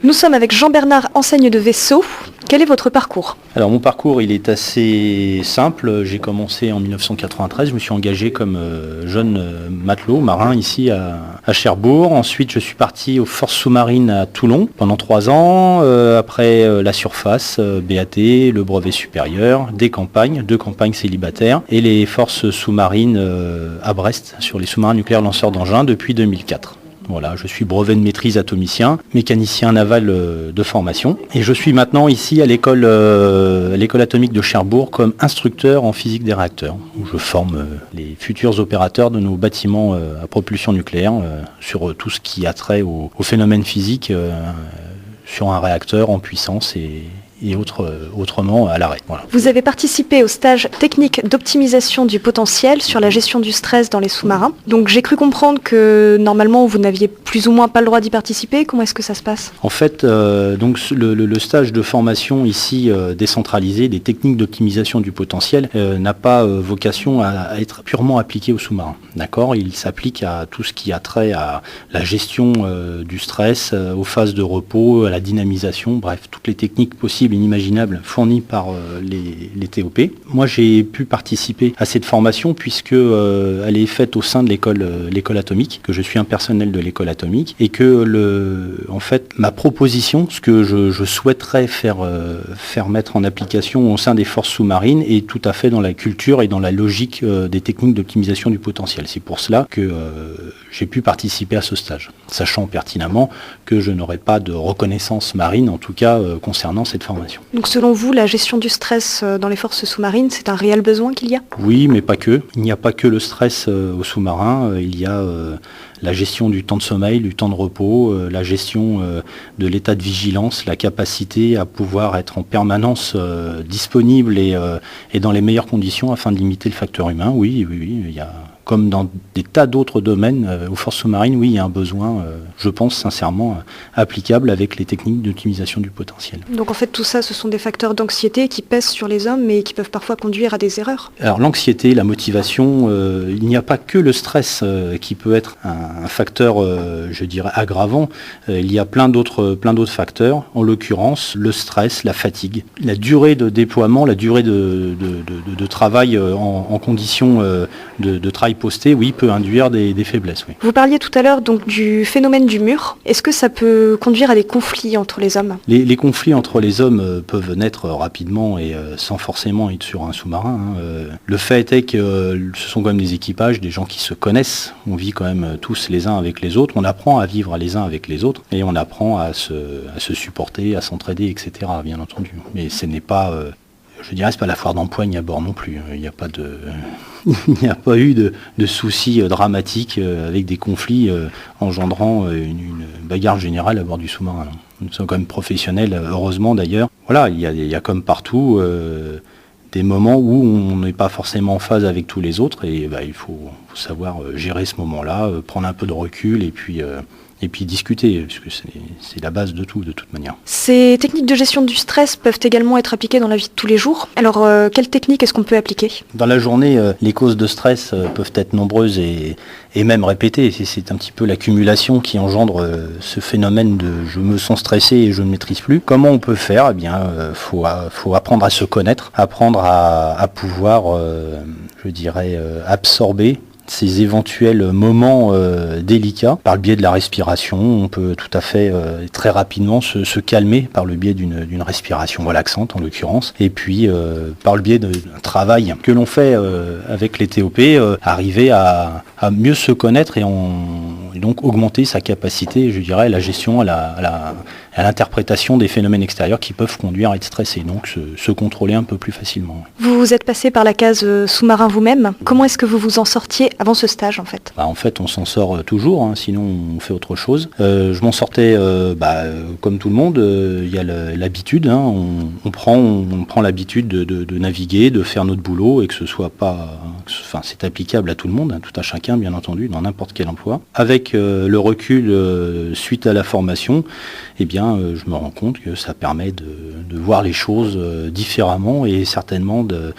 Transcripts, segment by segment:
Nous sommes avec Jean-Bernard, enseigne de vaisseau. Quel est votre parcours ? Alors mon parcours il est assez simple. J'ai commencé en 1993, je me suis engagé comme jeune matelot, marin ici à Cherbourg. Ensuite je suis parti aux forces sous-marines à Toulon pendant 3 ans. Après la surface, BAT, le brevet supérieur, 2 campagnes célibataires et les forces sous-marines à Brest sur les sous-marins nucléaires lanceurs d'engins depuis 2004. Voilà, je suis brevet de maîtrise atomicien, mécanicien naval de formation et je suis maintenant ici à l'école atomique de Cherbourg comme instructeur en physique des réacteurs où je forme les futurs opérateurs de nos bâtiments à propulsion nucléaire sur tout ce qui a trait au phénomène physique sur un réacteur en puissance et autrement à l'arrêt. Voilà. Vous avez participé au stage technique d'optimisation du potentiel sur la gestion du stress dans les sous-marins. Donc j'ai cru comprendre que normalement vous n'aviez plus ou moins pas le droit d'y participer. Comment est-ce que ça se passe ? En fait, donc le stage de formation ici décentralisé des techniques d'optimisation du potentiel n'a pas vocation à être purement appliqué aux sous-marins. D'accord ? Il s'applique à tout ce qui a trait à la gestion du stress, aux phases de repos, à la dynamisation, bref, toutes les techniques possibles inimaginables fournies par les TOP. Moi, j'ai pu participer à cette formation puisque elle est faite au sein de l'école atomique, que je suis un personnel de l'école atomique et que en fait, ma proposition, ce que je souhaiterais faire mettre en application au sein des forces sous-marines est tout à fait dans la culture et dans la logique des techniques d'optimisation du potentiel. C'est pour cela que j'ai pu participer à ce stage, sachant pertinemment que je n'aurai pas de reconnaissance marine, en tout cas concernant cette formation. Donc selon vous, la gestion du stress dans les forces sous-marines, c'est un réel besoin qu'il y a ? Oui, mais pas que. Il n'y a pas que le stress aux sous-marins, il y a la gestion du temps de sommeil, du temps de repos, la gestion de l'état de vigilance, la capacité à pouvoir être en permanence disponible et dans les meilleures conditions afin de limiter le facteur humain. Oui, il y a... Comme dans des tas d'autres domaines, aux forces sous-marines, oui, il y a un besoin, je pense sincèrement, applicable avec les techniques d'optimisation du potentiel. Donc en fait, tout ça, ce sont des facteurs d'anxiété qui pèsent sur les hommes et qui peuvent parfois conduire à des erreurs. Alors l'anxiété, la motivation, il n'y a pas que le stress qui peut être un facteur, je dirais, aggravant. Il y a plein d'autres facteurs, en l'occurrence le stress, la fatigue, la durée de déploiement, la durée de travail en conditions de travail posté, oui, peut induire des faiblesses. Oui. Vous parliez tout à l'heure donc du phénomène du mur. Est-ce que ça peut conduire à des conflits entre les hommes ? Les conflits entre les hommes peuvent naître rapidement et sans forcément être sur un sous-marin. Le fait est que ce sont quand même des équipages, des gens qui se connaissent. On vit quand même tous les uns avec les autres. On apprend à vivre les uns avec les autres et on apprend à se supporter, à s'entraider, etc. Bien entendu. Mais ce n'est pas... je dirais, c'est pas la foire d'empoigne à bord non plus. Il n'y a pas eu de soucis dramatiques avec des conflits engendrant une bagarre générale à bord du sous-marin. Nous sommes quand même professionnels, heureusement d'ailleurs. Voilà, il y a comme partout des moments où on n'est pas forcément en phase avec tous les autres et il faut savoir gérer ce moment-là, prendre un peu de recul et puis discuter, puisque c'est la base de tout, de toute manière. Ces techniques de gestion du stress peuvent également être appliquées dans la vie de tous les jours. Alors, quelles techniques est-ce qu'on peut appliquer ? Dans la journée, les causes de stress peuvent être nombreuses et même répétées. C'est un petit peu l'accumulation qui engendre ce phénomène de « je me sens stressé et je ne maîtrise plus ». Comment on peut faire ? Eh bien, faut apprendre à se connaître, apprendre à pouvoir, je dirais, absorber ces éventuels moments délicats par le biais de la respiration. On peut tout à fait très rapidement se calmer par le biais d'une respiration relaxante en l'occurrence et puis par le biais d'un travail que l'on fait avec les TOP, arriver à mieux se connaître et donc augmenter sa capacité, je dirais, à la gestion, à l'interprétation des phénomènes extérieurs qui peuvent conduire à être stressé, donc se contrôler un peu plus facilement. Vous êtes passé par la case sous-marin vous-même. Comment est-ce que vous vous en sortiez avant ce stage en fait ? En fait, on s'en sort toujours, sinon on fait autre chose. Je m'en sortais comme tout le monde, il y a l'habitude, on prend l'habitude de naviguer, de faire notre boulot et que ce soit pas... c'est applicable à tout le monde, tout à chacun bien entendu, dans n'importe quel emploi. Avec le recul suite à la formation, eh bien, je me rends compte que ça permet de voir les choses différemment et certainement de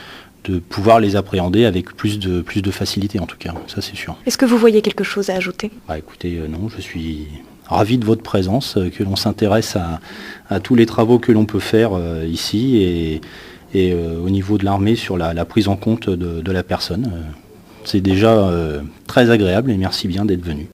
pouvoir les appréhender avec plus de facilité en tout cas, ça c'est sûr. Est-ce que vous voyez quelque chose à ajouter ? Écoutez, non, je suis ravi de votre présence, que l'on s'intéresse à tous les travaux que l'on peut faire ici et au niveau de l'armée sur la prise en compte de la personne. C'est déjà très agréable et merci bien d'être venu.